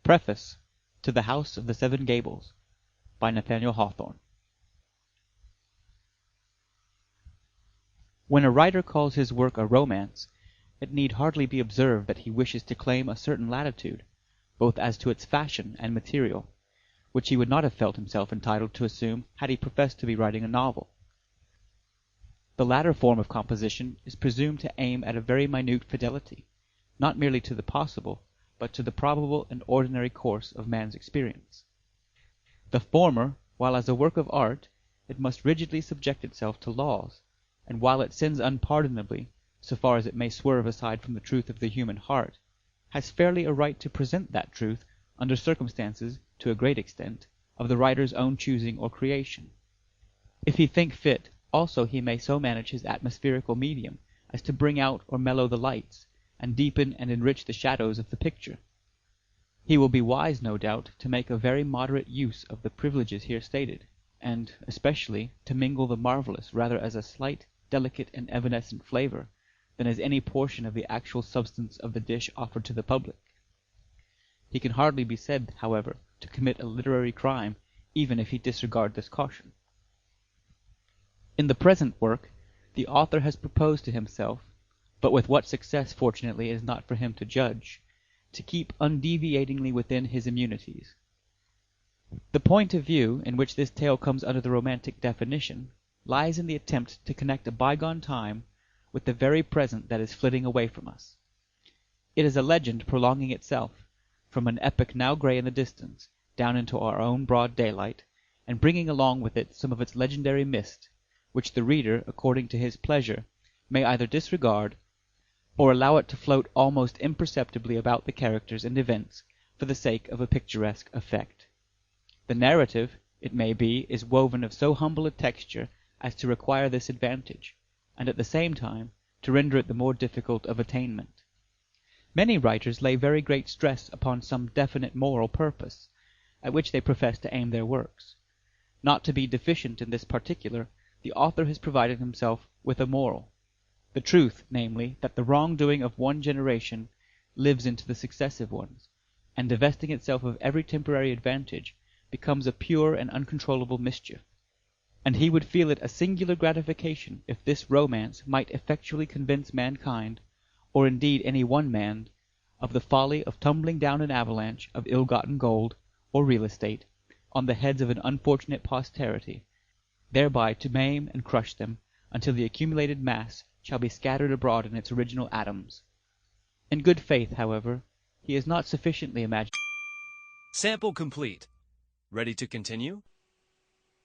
Preface to The House of the Seven Gables by Nathaniel Hawthrone. When a writer calls his work a romance, it need hardly be observed that he wishes to claim a certain latitude, both as to its fashion and material, which he would not have felt himself entitled to assume had he professed to be writing a novel. The latter form of composition is presumed to aim at a very minute fidelity, not merely to the possible, but to the probable and ordinary course of man's experience. The former, while as a work of art it must rigidly subject itself to laws, and while it sins unpardonably, so far as it may swerve aside from the truth of the human heart, has fairly a right to present that truth under circumstances, to a great extent, of the writer's own choosing or creation. If he think fit, also he may so manage his atmospherical medium as to bring out or mellow the lights, and deepen and enrich the shadows of the picture. He will be wise, no doubt, to make a very moderate use of the privileges here stated, and, especially, to mingle the marvellous rather as a slight, delicate, and evanescent flavour, than as any portion of the actual substance of the dish offered to the public. He can hardly be said, however, to commit a literary crime, even if he disregard this caution. In the present work, the author has proposed to himself, but with what success fortunately is not for him to judge, to keep undeviatingly within his immunities. The point of view in which this tale comes under the romantic definition lies in the attempt to connect a bygone time with the very present that is flitting away from us. It is a legend prolonging itself, from an epoch now grey in the distance, down into our own broad daylight, and bringing along with it some of its legendary mist, which the reader, according to his pleasure, may either disregard, or allow it to float almost imperceptibly about the characters and events for the sake of a picturesque effect. The narrative, it may be, is woven of so humble a texture as to require this advantage, and at the same time to render it the more difficult of attainment. Many writers lay very great stress upon some definite moral purpose, at which they profess to aim their works. Not to be deficient in this particular, the author has provided himself with a moral. The truth, namely, that the wrong-doing of one generation lives into the successive ones, and divesting itself of every temporary advantage, becomes a pure and uncontrollable mischief. And he would feel it a singular gratification if this romance might effectually convince mankind, or indeed any one man, of the folly of tumbling down an avalanche of ill-gotten gold, or real estate, on the heads of an unfortunate posterity, thereby to maim and crush them until the accumulated mass shall be scattered abroad in its original atoms. In good faith, however, he is not sufficiently imagined. Sample complete. Ready to continue?